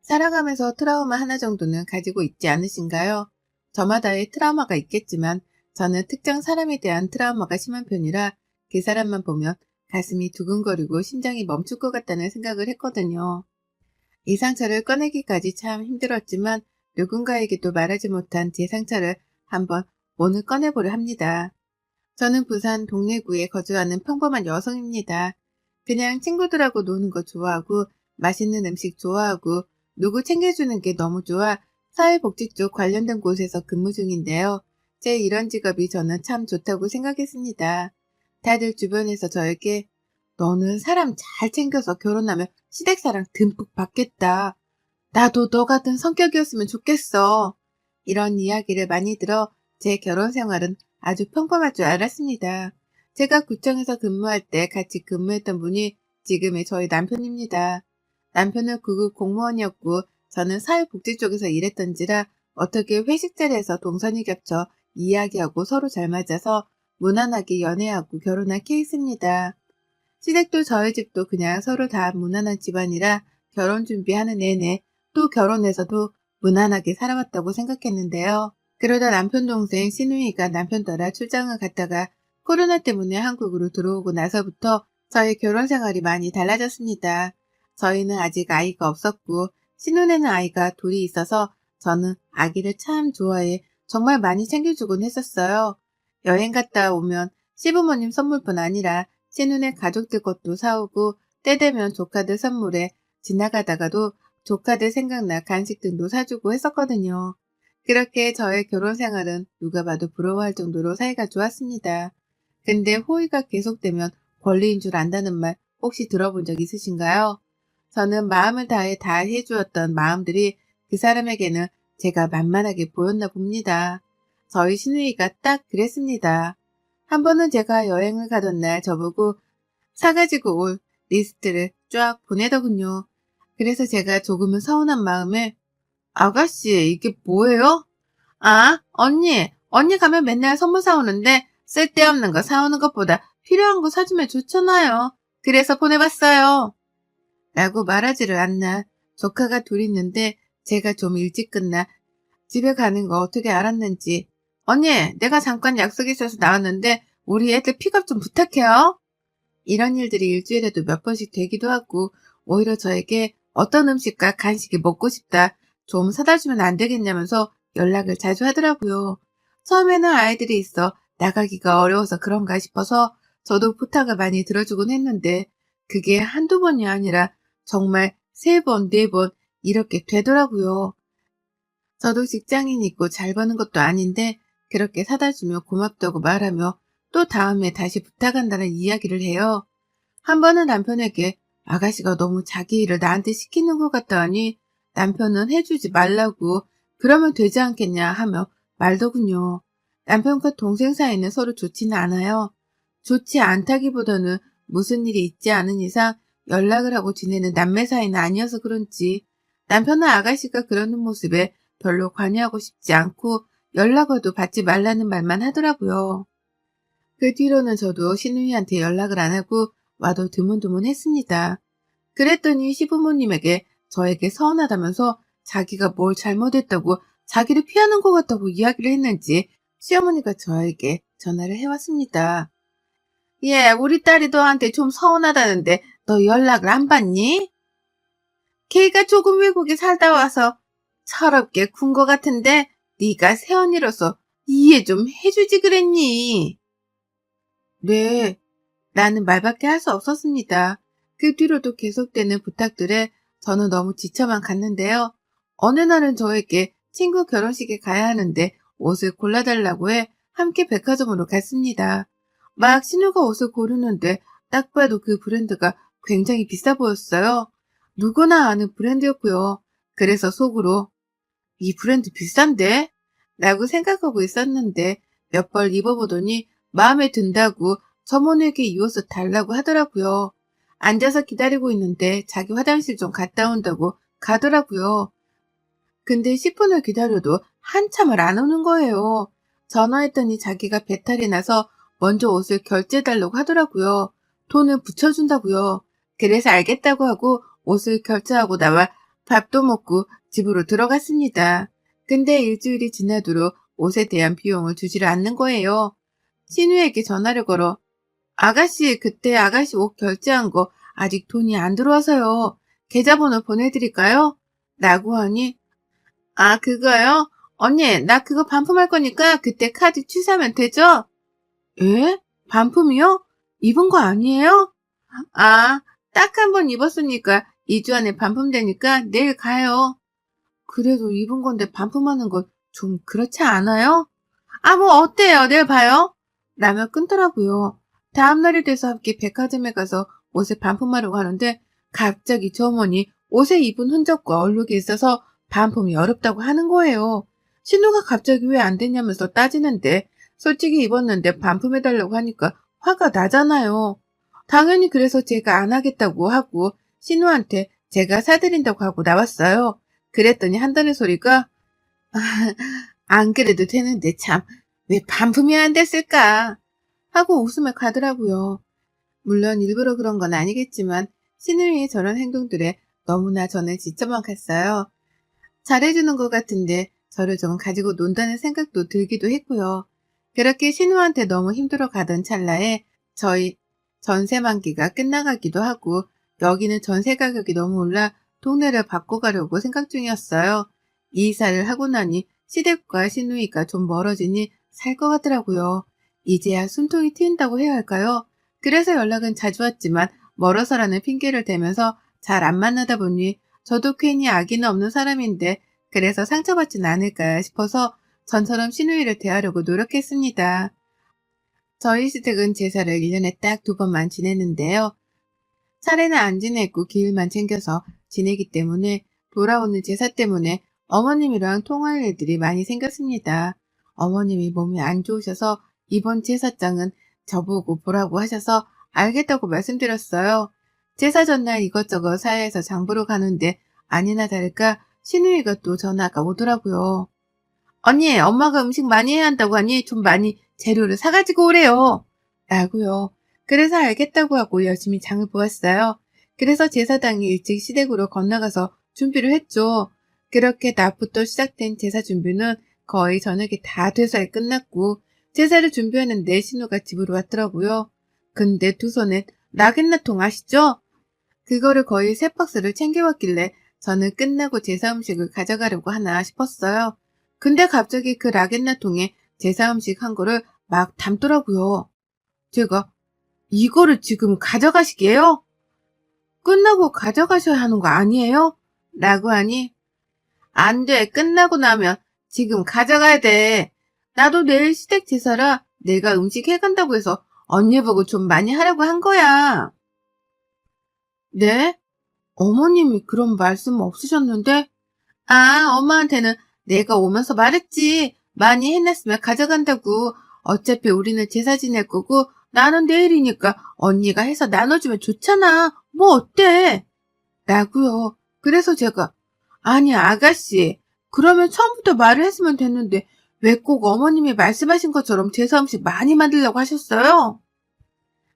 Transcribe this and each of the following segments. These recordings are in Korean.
살아가면서 트라우마 하나 정도는 가지고 있지 않으신가요? 저마다의 트라우마가 있겠지만 저는 특정 사람에 대한 트라우마가 심한 편이라 그 사람만 보면 가슴이 두근거리고 심장이 멈출 것 같다는 생각을 했거든요. 이 상처를 꺼내기까지 참 힘들었지만 누군가에게도 말하지 못한 제 상처를 한번 오늘 꺼내보려 합니다. 저는 부산 동래구에 거주하는 평범한 여성입니다. 그냥 친구들하고 노는 거 좋아하고 맛있는 음식 좋아하고 누구 챙겨주는 게 너무 좋아 사회복지 쪽 관련된 곳에서 근무 중인데요. 제 이런 직업이 저는 참 좋다고 생각했습니다. 다들 주변에서 저에게 너는 사람 잘 챙겨서 결혼하면 시댁사랑 듬뿍 받겠다. 나도 너 같은 성격이었으면 좋겠어. 이런 이야기를 많이 들어 제 결혼 생활은 아주 평범할 줄 알았습니다. 제가 구청에서 근무할 때 같이 근무했던 분이 지금의 저희 남편입니다. 남편은 구급 공무원이었고 저는 사회복지 쪽에서 일했던지라 어떻게 회식 자리에서 동선이 겹쳐 이야기하고 서로 잘 맞아서 무난하게 연애하고 결혼한 케이스입니다. 시댁도 저희 집도 그냥 서로 다 무난한 집안이라 결혼 준비하는 내내 또 결혼해서도 무난하게 살아왔다고 생각했는데요. 그러다 남편 동생 시누이가 남편 따라 출장을 갔다가 코로나 때문에 한국으로 들어오고 나서부터 저희 결혼 생활이 많이 달라졌습니다. 저희는 아직 아이가 없었고 시누네는 아이가 둘이 있어서 저는 아기를 참 좋아해 정말 많이 챙겨주곤 했었어요. 여행 갔다 오면 시부모님 선물뿐 아니라 시누네 가족들 것도 사오고 때 되면 조카들 선물에 지나가다가도 조카들 생각나 간식 등도 사주고 했었거든요. 그렇게 저의 결혼 생활은 누가 봐도 부러워할 정도로 사이가 좋았습니다. 근데 호의가 계속되면 권리인 줄 안다는 말 혹시 들어본 적 있으신가요? 저는 마음을 다해 다 해주었던 마음들이 그 사람에게는 제가 만만하게 보였나 봅니다. 저희 시누이가 딱 그랬습니다. 한 번은 제가 여행을 가던 날 저보고 사가지고 올 리스트를 쫙 보내더군요. 그래서 제가 조금은 서운한 마음에 아가씨 이게 뭐예요? 아 언니 가면 맨날 선물 사오는데 쓸데없는 거 사오는 것보다 필요한 거 사주면 좋잖아요. 그래서 보내봤어요. 라고 말하지를 않나. 조카가 둘 있는데 제가 좀 일찍 끝나 집에 가는 거 어떻게 알았는지 언니 내가 잠깐 약속 있어서 나왔는데 우리 애들 픽업 좀 부탁해요. 이런 일들이 일주일에도 몇 번씩 되기도 하고 오히려 저에게 어떤 음식과 간식이 먹고 싶다 좀 사다 주면 안 되겠냐면서 연락을 자주 하더라고요. 처음에는 아이들이 있어 나가기가 어려워서 그런가 싶어서 저도 부탁을 많이 들어주곤 했는데 그게 한두 번이 아니라 정말 세 번, 네 번 이렇게 되더라고요. 저도 직장인이고 잘 버는 것도 아닌데 그렇게 사다 주며 고맙다고 말하며 또 다음에 다시 부탁한다는 이야기를 해요. 한 번은 남편에게 아가씨가 너무 자기 일을 나한테 시키는 것 같다 하니 남편은 해주지 말라고 그러면 되지 않겠냐 하며 말더군요. 남편과 동생 사이는 서로 좋지는 않아요. 좋지 않다기보다는 무슨 일이 있지 않은 이상 연락을 하고 지내는 남매 사이는 아니어서 그런지 남편은 아가씨가 그러는 모습에 별로 관여하고 싶지 않고 연락와도 받지 말라는 말만 하더라고요. 그 뒤로는 저도 시누이한테 연락을 안 하고 와도 드문드문했습니다. 그랬더니 시부모님에게 저에게 서운하다면서 자기가 뭘 잘못했다고 자기를 피하는 것 같다고 이야기를 했는지 시어머니가 저에게 전화를 해왔습니다. 예, 우리 딸이 너한테 좀 서운하다는데 너 연락을 안 받니? 걔가 조금 외국에 살다 와서 철없게 군 것 같은데 네가 새언니로서 이해 좀 해주지 그랬니? 네, 나는 말밖에 할 수 없었습니다. 그 뒤로도 계속되는 부탁들에 저는 너무 지쳐만 갔는데요. 어느 날은 저에게 친구 결혼식에 가야 하는데 옷을 골라달라고 해 함께 백화점으로 갔습니다. 막 신우가 옷을 고르는데 딱 봐도 그 브랜드가 굉장히 비싸 보였어요. 누구나 아는 브랜드였고요. 그래서 속으로 이 브랜드 비싼데? 라고 생각하고 있었는데 몇 벌 입어보더니 마음에 든다고 점원에게 이 옷을 달라고 하더라고요. 앉아서 기다리고 있는데 자기 화장실 좀 갔다 온다고 가더라고요. 근데 10분을 기다려도 한참을 안 오는 거예요. 전화했더니 자기가 배탈이 나서 먼저 옷을 결제해달라고 하더라고요. 돈을 붙여준다고요. 그래서 알겠다고 하고 옷을 결제하고 나와 밥도 먹고 집으로 들어갔습니다. 근데 일주일이 지나도록 옷에 대한 비용을 주지를 않는 거예요. 신우에게 전화를 걸어 아가씨 그때 아가씨 옷 결제한 거 아직 돈이 안 들어와서요. 계좌번호 보내드릴까요? 라고 하니 아 그거요? 언니 나 그거 반품할 거니까 그때 카드 취소하면 되죠? 에? 반품이요? 입은 거 아니에요? 아, 딱 한 번 입었으니까 2주 안에 반품되니까 내일 가요. 그래도 입은 건데 반품하는 건 좀 그렇지 않아요? 아, 뭐 어때요? 내일 봐요. 라며 끊더라고요. 다음날이 돼서 함께 백화점에 가서 옷을 반품하려고 하는데 갑자기 저 어머니 옷에 입은 흔적과 얼룩이 있어서 반품이 어렵다고 하는 거예요. 신우가 갑자기 왜 안 되냐면서 따지는데 솔직히 입었는데 반품해달라고 하니까 화가 나잖아요. 당연히 그래서 제가 안 하겠다고 하고 신우한테 제가 사드린다고 하고 나왔어요. 그랬더니 한다는 소리가 안 그래도 되는데 참 왜 반품이 안 됐을까 하고 웃으며 가더라고요. 물론 일부러 그런 건 아니겠지만 신우이의 저런 행동들에 너무나 저는 지쳐만 갔어요. 잘해주는 것 같은데 저를 좀 가지고 논다는 생각도 들기도 했고요. 그렇게 신우한테 너무 힘들어 가던 찰나에 저희 전세 만기가 끝나가기도 하고 여기는 전세 가격이 너무 올라 동네를 바꿔가려고 생각 중이었어요. 이사를 하고 나니 시댁과 신우이가 좀 멀어지니 살 것 같더라고요. 이제야 숨통이 트인다고 해야 할까요? 그래서 연락은 자주 왔지만 멀어서라는 핑계를 대면서 잘 안 만나다 보니 저도 괜히 악의는 없는 사람인데 그래서 상처받진 않을까 싶어서 전처럼 신우이를 대하려고 노력했습니다. 저희 시댁은 제사를 1년에 딱 2번만 지내는데요. 차례는 안 지내고 기일만 챙겨서 지내기 때문에 돌아오는 제사 때문에 어머님이랑 통화할 일들이 많이 생겼습니다. 어머님이 몸이 안 좋으셔서 이번 제사장은 저보고 보라고 하셔서 알겠다고 말씀드렸어요. 제사 전날 이것저것 사야해서 장보러 가는데 아니나 다를까 신우이가 또 전화가 오더라고요. 언니, 엄마가 음식 많이 해야 한다고 하니 좀 많이 재료를 사가지고 오래요. 라고요. 그래서 알겠다고 하고 열심히 장을 보았어요. 그래서 제사당일 일찍 시댁으로 건너가서 준비를 했죠. 그렇게 낮부터 시작된 제사 준비는 거의 저녁이 다 돼서 끝났고 제사를 준비하는데 신우가 집으로 왔더라고요. 근데 두 손엔 라겐나통 아시죠? 그거를 거의 3박스를 챙겨왔길래 저는 끝나고 제사 음식을 가져가려고 하나 싶었어요. 근데 갑자기 그 라겐나 통에 제사 음식 한 거를 막 담더라고요. 제가 이거를 지금 가져가시게요? 끝나고 가져가셔야 하는 거 아니에요? 라고 하니 안 돼. 끝나고 나면 지금 가져가야 돼. 나도 내일 시댁 제사라 내가 음식 해간다고 해서 언니 보고 좀 많이 하라고 한 거야. 네? 어머님이 그런 말씀 없으셨는데? 아, 엄마한테는 내가 오면서 말했지. 많이 해놨으면 가져간다고. 어차피 우리는 제사 지낼 거고 나는 내일이니까 언니가 해서 나눠주면 좋잖아. 뭐 어때? 라고요. 그래서 제가 아니 아가씨 그러면 처음부터 말을 했으면 됐는데 왜 꼭 어머님이 말씀하신 것처럼 제사 음식 많이 만들려고 하셨어요?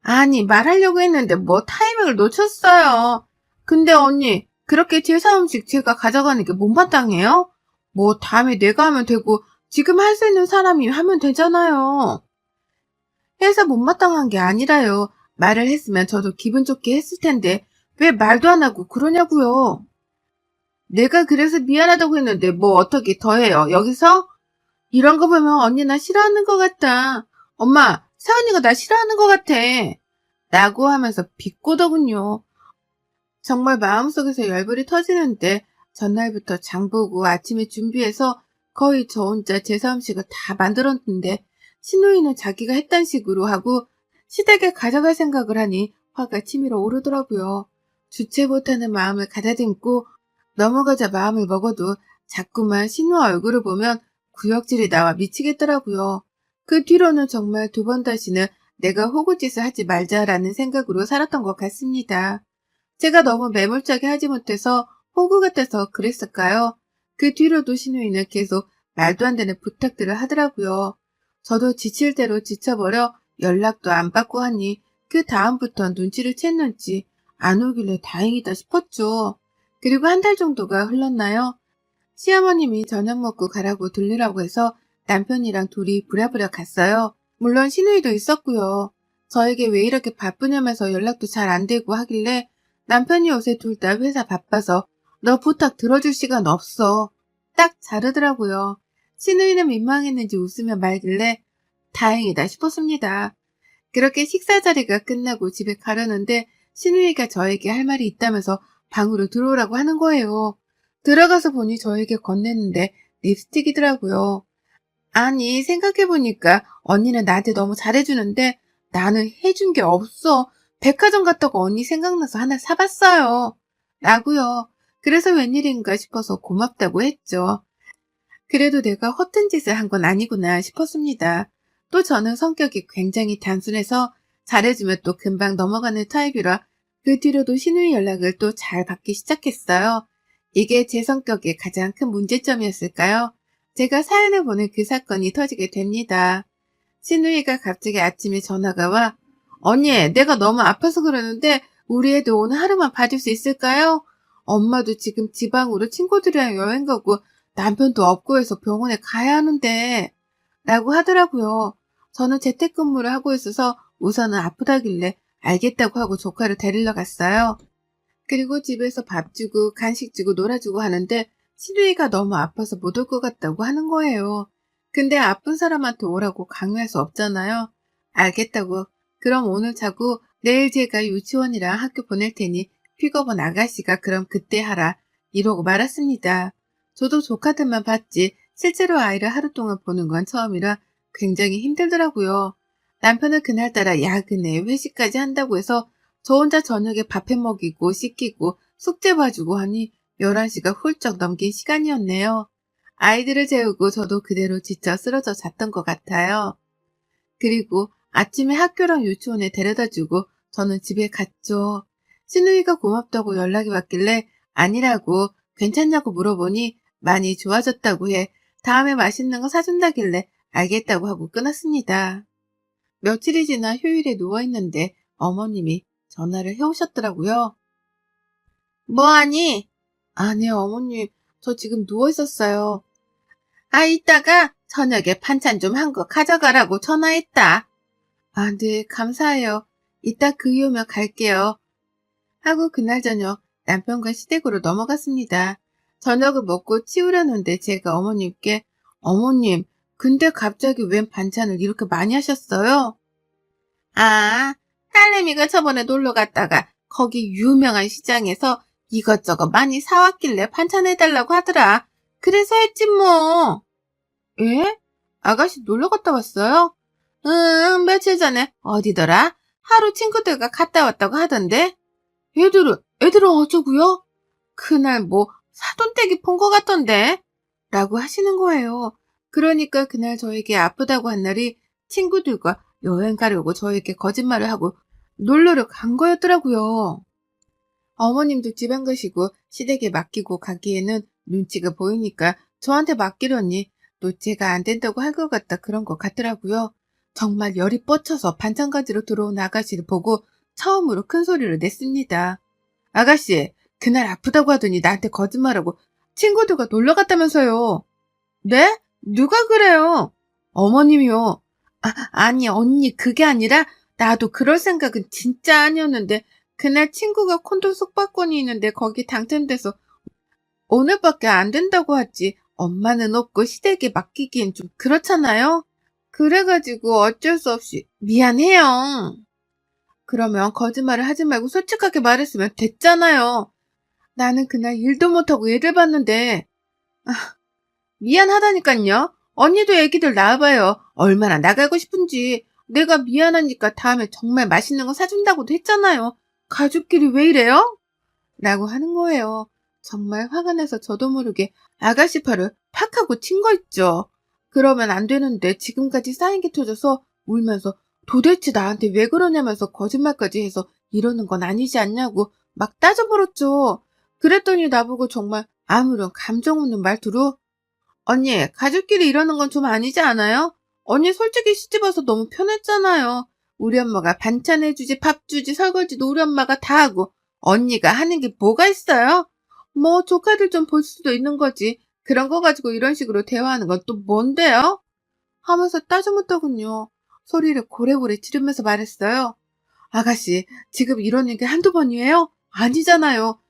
아니 말하려고 했는데 뭐 타이밍을 놓쳤어요. 근데 언니 그렇게 제사 음식 제가 가져가는 게 못마땅해요? 뭐 다음에 내가 하면 되고 지금 할 수 있는 사람이 하면 되잖아요. 해서 못마땅한 게 아니라요. 말을 했으면 저도 기분 좋게 했을 텐데 왜 말도 안 하고 그러냐고요. 내가 그래서 미안하다고 했는데 뭐 어떻게 더 해요. 여기서 이런 거 보면 언니 나 싫어하는 것 같다. 엄마 사은이가 나 싫어하는 것 같아. 라고 하면서 비꼬더군요. 정말 마음속에서 열불이 터지는데 전날부터 장보고 아침에 준비해서 거의 저 혼자 제사 음식을 다 만들었는데 신우이는 자기가 했단 식으로 하고 시댁에 가져갈 생각을 하니 화가 치밀어 오르더라고요. 주체 못하는 마음을 가다듬고 넘어가자 마음을 먹어도 자꾸만 신우 얼굴을 보면 구역질이 나와 미치겠더라고요. 그 뒤로는 정말 2번 다시는 내가 호구짓을 하지 말자라는 생각으로 살았던 것 같습니다. 제가 너무 매몰차게 하지 못해서 호구 같아서 그랬을까요? 그 뒤로도 신우이는 계속 말도 안 되는 부탁들을 하더라고요. 저도 지칠 대로 지쳐버려 연락도 안 받고 하니 그 다음부터 눈치를 챘는지 안 오길래 다행이다 싶었죠. 그리고 한 달 정도가 흘렀나요? 시어머님이 저녁 먹고 가라고 들르라고 해서 남편이랑 둘이 부랴부랴 갔어요. 물론 시누이도 있었고요. 저에게 왜 이렇게 바쁘냐면서 연락도 잘 안 되고 하길래 남편이 요새 둘 다 회사 바빠서 너 부탁 들어줄 시간 없어. 딱 자르더라고요. 시누이는 민망했는지 웃으며 말길래 다행이다 싶었습니다. 그렇게 식사 자리가 끝나고 집에 가려는데 시누이가 저에게 할 말이 있다면서 방으로 들어오라고 하는 거예요. 들어가서 보니 저에게 건넸는데 립스틱이더라고요. 아니, 생각해보니까 언니는 나한테 너무 잘해주는데 나는 해준 게 없어. 백화점 갔다가 언니 생각나서 하나 사봤어요. 라고요. 그래서 웬일인가 싶어서 고맙다고 했죠. 그래도 내가 허튼 짓을 한 건 아니구나 싶었습니다. 또 저는 성격이 굉장히 단순해서 잘해주면 또 금방 넘어가는 타입이라 그 뒤로도 시누이 연락을 또 잘 받기 시작했어요. 이게 제 성격의 가장 큰 문제점이었을까요? 제가 사연을 보낸 그 사건이 터지게 됩니다. 시누이가 갑자기 아침에 전화가 와, 언니, 내가 너무 아파서 그러는데 우리 애들 오늘 하루만 봐줄 수 있을까요? 엄마도 지금 지방으로 친구들이랑 여행 가고 남편도 없고 해서 병원에 가야 하는데 라고 하더라고요. 저는 재택근무를 하고 있어서 우선은 아프다길래 알겠다고 하고 조카를 데리러 갔어요. 그리고 집에서 밥 주고 간식 주고 놀아주고 하는데 시누이가 너무 아파서 못 올 것 같다고 하는 거예요. 근데 아픈 사람한테 오라고 강요할 수 없잖아요. 알겠다고. 그럼 오늘 자고 내일 제가 유치원이랑 학교 보낼 테니 픽업은 아가씨가 그럼 그때 하라. 이러고 말았습니다. 저도 조카들만 봤지 실제로 아이를 하루 동안 보는 건 처음이라 굉장히 힘들더라고요. 남편은 그날따라 야근에 회식까지 한다고 해서 저 혼자 저녁에 밥해 먹이고 씻기고 숙제 봐주고 하니 11시가 훌쩍 넘긴 시간이었네요. 아이들을 재우고 저도 그대로 지쳐 쓰러져 잤던 것 같아요. 그리고 아침에 학교랑 유치원에 데려다주고 저는 집에 갔죠. 시누이가 고맙다고 연락이 왔길래 아니라고 괜찮냐고 물어보니 많이 좋아졌다고 해 다음에 맛있는 거 사준다길래 알겠다고 하고 끊었습니다. 며칠이 지나 휴일에 누워있는데 어머님이 전화를 해오셨더라고요. 뭐하니? 아니 어머님 저 지금 누워있었어요. 아 이따가 저녁에 반찬 좀 한 거 가져가라고 전화했다. 아 네 감사해요. 이따 그 이후면 갈게요. 하고 그날 저녁 남편과 시댁으로 넘어갔습니다. 저녁을 먹고 치우려는데 제가 어머님께 어머님 근데 갑자기 웬 반찬을 이렇게 많이 하셨어요? 아 딸내미가 저번에 놀러 갔다가 거기 유명한 시장에서 이것저것 많이 사왔길래 반찬해달라고 하더라. 그래서 했지 뭐. 예? 아가씨 놀러 갔다 왔어요? 응, 며칠 전에 어디더라? 하루 친구들과 갔다 왔다고 하던데. 애들은 어쩌고요? 그날 뭐 사돈댁이 본 것 같던데. 라고 하시는 거예요. 그러니까 그날 저에게 아프다고 한 날이 친구들과 여행 가려고 저에게 거짓말을 하고 놀러를 간 거였더라고요. 어머님도 지방 가시고 시댁에 맡기고 가기에는 눈치가 보이니까 저한테 맡기려니 또 제가 안 된다고 할 것 같다 그런 것 같더라고요. 정말 열이 뻗쳐서 반찬 가지러 들어온 아가씨를 보고 처음으로 큰 소리를 냈습니다. 아가씨, 그날 아프다고 하더니 나한테 거짓말하고 친구들과 놀러 갔다면서요. 네? 누가 그래요? 어머님이요. 아니 언니 그게 아니라 나도 그럴 생각은 진짜 아니었는데 그날 친구가 콘도 숙박권이 있는데 거기 당첨돼서 오늘밖에 안 된다고 하지 엄마는 없고 시댁에 맡기기엔 좀 그렇잖아요. 그래가지고 어쩔 수 없이 미안해요. 그러면 거짓말을 하지 말고 솔직하게 말했으면 됐잖아요. 나는 그날 일도 못하고 애를 봤는데 미안하다니깐요. 언니도 애기들 낳아봐요. 얼마나 나가고 싶은지. 내가 미안하니까 다음에 정말 맛있는 거 사준다고도 했잖아요. 가족끼리 왜 이래요? 라고 하는 거예요. 정말 화가 나서 저도 모르게 아가씨 팔을 팍 하고 친 거 있죠. 그러면 안 되는데 지금까지 쌓인 게 터져서 울면서 도대체 나한테 왜 그러냐면서 거짓말까지 해서 이러는 건 아니지 않냐고 막 따져버렸죠. 그랬더니 나보고 정말 아무런 감정 없는 말투로 언니, 가족끼리 이러는 건 좀 아니지 않아요? 언니 솔직히 시집와서 너무 편했잖아요. 우리 엄마가 반찬 해주지, 밥 주지, 설거지도 우리 엄마가 다 하고 언니가 하는 게 뭐가 있어요? 뭐 조카들 좀 볼 수도 있는 거지. 그런 거 가지고 이런 식으로 대화하는 건 또 뭔데요? 하면서 따져묻더군요. 소리를 고래고래 지르면서 말했어요. 아가씨, 지금 이러는 게 한두 번이에요? 아니잖아요.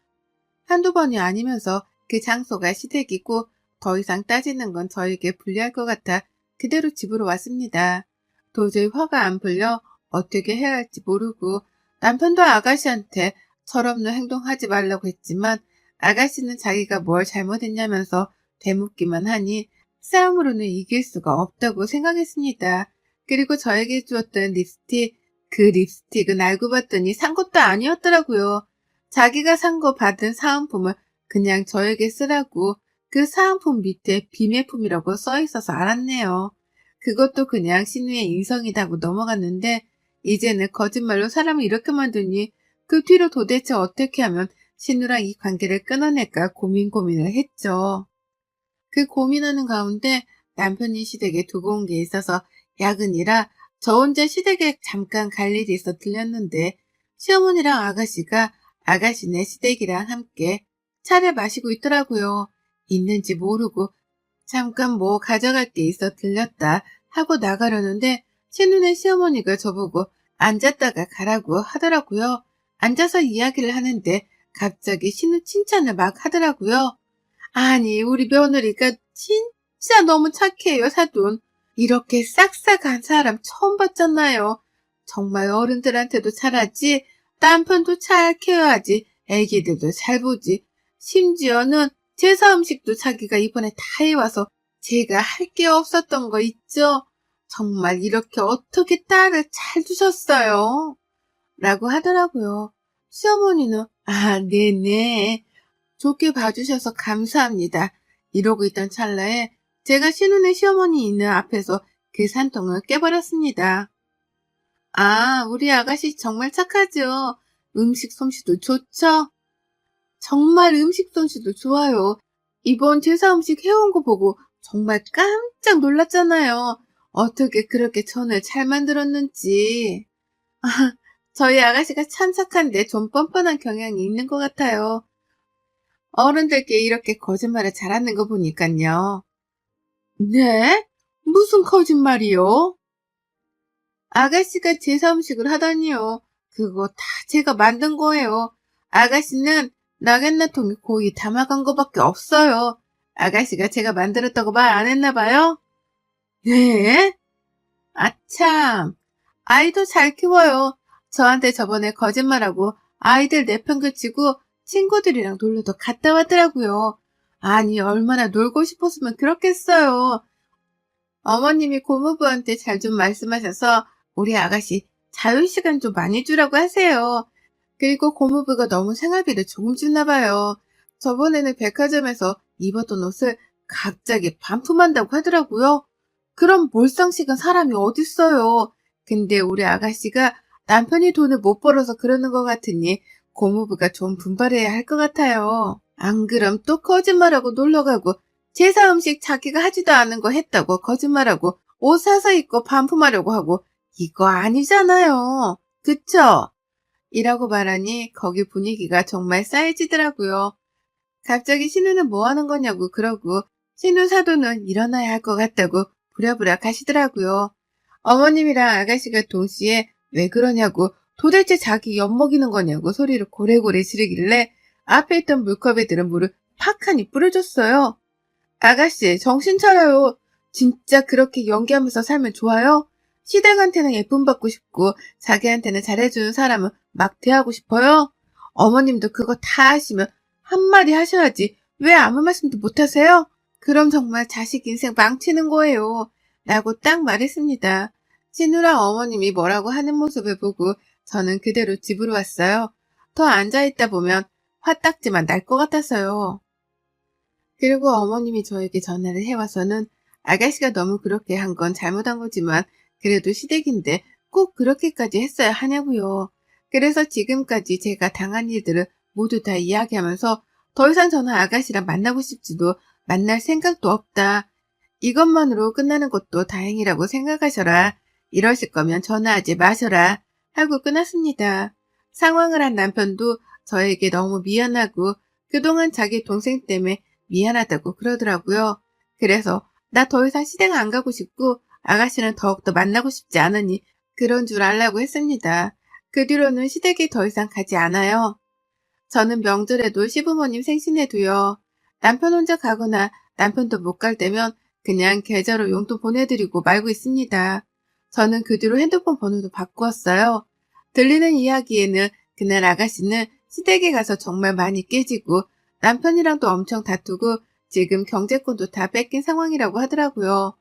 한두 번이 아니면서 그 장소가 시댁이고 더 이상 따지는 건 저에게 불리할 것 같아 그대로 집으로 왔습니다. 도저히 화가 안 풀려 어떻게 해야 할지 모르고 남편도 아가씨한테 철없는 행동하지 말라고 했지만 아가씨는 자기가 뭘 잘못했냐면서 되묻기만 하니 싸움으로는 이길 수가 없다고 생각했습니다. 그리고 저에게 주었던 립스틱, 그 립스틱은 알고 봤더니 산 것도 아니었더라고요. 자기가 산 거 받은 사은품을 그냥 저에게 쓰라고 그 사은품 밑에 비매품이라고 써 있어서 알았네요. 그것도 그냥 신우의 인성이라고 넘어갔는데 이제는 거짓말로 사람을 이렇게 만드니 그 뒤로 도대체 어떻게 하면 신우랑 이 관계를 끊어낼까 고민을 했죠. 그 고민하는 가운데 남편이 시댁에 두고 온 게 있어서 야근이라 저 혼자 시댁에 잠깐 갈 일이 있어 들렸는데 시어머니랑 아가씨가 아가씨네 시댁이랑 함께 차를 마시고 있더라고요. 있는지 모르고 잠깐 뭐 가져갈 게 있어 들렸다 하고 나가려는데 신우네 시어머니가 저보고 앉았다가 가라고 하더라고요. 앉아서 이야기를 하는데 갑자기 신우 칭찬을 막 하더라고요. 아니, 우리 며느리가 진짜 너무 착해요, 사돈. 이렇게 싹싹한 사람 처음 봤잖아요. 정말 어른들한테도 잘하지, 남편도 잘 케어하지, 애기들도 잘 보지. 심지어는 제사 음식도 자기가 이번에 다 해와서 제가 할 게 없었던 거 있죠? 정말 이렇게 어떻게 딸을 잘 두셨어요? 라고 하더라고요. 시어머니는, 아, 네네. 좋게 봐주셔서 감사합니다. 이러고 있던 찰나에 제가 신우네 시어머니 있는 앞에서 그 산통을 깨버렸습니다. 아, 우리 아가씨 정말 착하죠? 음식 솜씨도 좋죠? 정말 음식 솜씨도 좋아요. 이번 제사 음식 해온 거 보고 정말 깜짝 놀랐잖아요. 어떻게 그렇게 전을 잘 만들었는지. 저희 아가씨가 참 착한데 좀 뻔뻔한 경향이 있는 것 같아요. 어른들께 이렇게 거짓말을 잘하는 거 보니깐요. 네? 무슨 거짓말이요? 아가씨가 제사 음식을 하다니요. 그거 다 제가 만든 거예요. 아가씨는 나갯나통에 고이 담아간 거밖에 없어요. 아가씨가 제가 만들었다고 말 안 했나 봐요? 네? 아참. 아이도 잘 키워요. 저한테 저번에 거짓말하고 아이들 내팽개치고 친구들이랑 놀러도 갔다 왔더라고요. 아니, 얼마나 놀고 싶었으면 그렇겠어요. 어머님이 고모부한테 잘 좀 말씀하셔서 우리 아가씨 자유시간 좀 많이 주라고 하세요. 그리고 고모부가 너무 생활비를 조금 주나 봐요. 저번에는 백화점에서 입었던 옷을 갑자기 반품한다고 하더라고요. 그럼 몰상식은 사람이 어딨어요. 근데 우리 아가씨가 남편이 돈을 못 벌어서 그러는 것 같으니 고모부가 좀 분발해야 할 것 같아요. 안 그럼 또 거짓말하고 놀러가고 제사 음식 자기가 하지도 않은 거 했다고 거짓말하고 옷 사서 입고 반품하려고 하고 이거 아니잖아요. 그쵸? 이라고 말하니 거기 분위기가 정말 싸해지더라고요. 갑자기 신우는 뭐 하는 거냐고 그러고 신우 사돈은 일어나야 할 것 같다고 부랴부랴 가시더라고요. 어머님이랑 아가씨가 동시에 왜 그러냐고 도대체 자기 엿먹이는 거냐고 소리를 고래고래 지르길래 앞에 있던 물컵에 들은 물을 팍하니 뿌려줬어요. 아가씨 정신 차려요. 진짜 그렇게 연기하면서 살면 좋아요? 시댁한테는 예쁨 받고 싶고 자기한테는 잘해주는 사람은 막 대하고 싶어요? 어머님도 그거 다 하시면 한마디 하셔야지 왜 아무 말씀도 못하세요? 그럼 정말 자식 인생 망치는 거예요. 라고 딱 말했습니다. 신우랑 어머님이 뭐라고 하는 모습을 보고 저는 그대로 집으로 왔어요. 더 앉아있다 보면 화딱지만 날 것 같아서요. 그리고 어머님이 저에게 전화를 해와서는 아가씨가 너무 그렇게 한 건 잘못한 거지만 그래도 시댁인데 꼭 그렇게까지 했어야 하냐고요. 그래서 지금까지 제가 당한 일들을 모두 다 이야기하면서 더 이상 저는 아가씨랑 만나고 싶지도 만날 생각도 없다. 이것만으로 끝나는 것도 다행이라고 생각하셔라. 이러실 거면 전화하지 마셔라. 하고 끊었습니다. 상황을 한 남편도 저에게 너무 미안하고 그동안 자기 동생 때문에 미안하다고 그러더라고요. 그래서 나 더 이상 시댁 안 가고 싶고 아가씨는 더욱더 만나고 싶지 않으니 그런 줄 알라고 했습니다. 그 뒤로는 시댁에 더 이상 가지 않아요. 저는 명절에도 시부모님 생신에도요. 남편 혼자 가거나 남편도 못 갈 때면 그냥 계좌로 용돈 보내드리고 말고 있습니다. 저는 그 뒤로 핸드폰 번호도 바꾸었어요. 들리는 이야기에는 그날 아가씨는 시댁에 가서 정말 많이 깨지고 남편이랑도 엄청 다투고 지금 경제권도 다 뺏긴 상황이라고 하더라고요.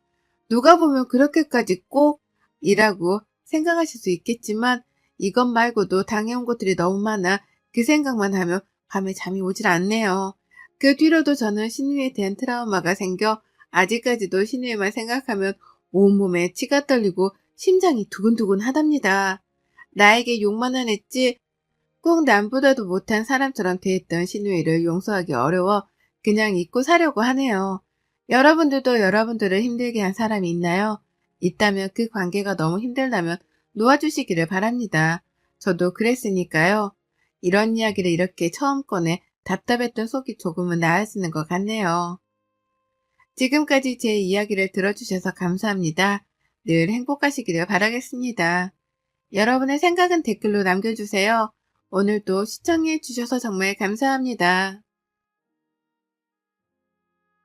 누가 보면 그렇게까지 꼭 이라고 생각하실 수 있겠지만 이것 말고도 당해온 것들이 너무 많아 그 생각만 하면 밤에 잠이 오질 않네요. 그 뒤로도 저는 신우이에 대한 트라우마가 생겨 아직까지도 신우이만 생각하면 온몸에 치가 떨리고 심장이 두근두근 하답니다. 나에게 욕만 안 했지 꼭 남보다도 못한 사람처럼 대했던 신우이를 용서하기 어려워 그냥 잊고 사려고 하네요. 여러분들도 여러분들을 힘들게 한 사람이 있나요? 있다면 그 관계가 너무 힘들다면 놓아주시기를 바랍니다. 저도 그랬으니까요. 이런 이야기를 이렇게 처음 꺼내 답답했던 속이 조금은 나아지는 것 같네요. 지금까지 제 이야기를 들어주셔서 감사합니다. 늘 행복하시기를 바라겠습니다. 여러분의 생각은 댓글로 남겨주세요. 오늘도 시청해 주셔서 정말 감사합니다.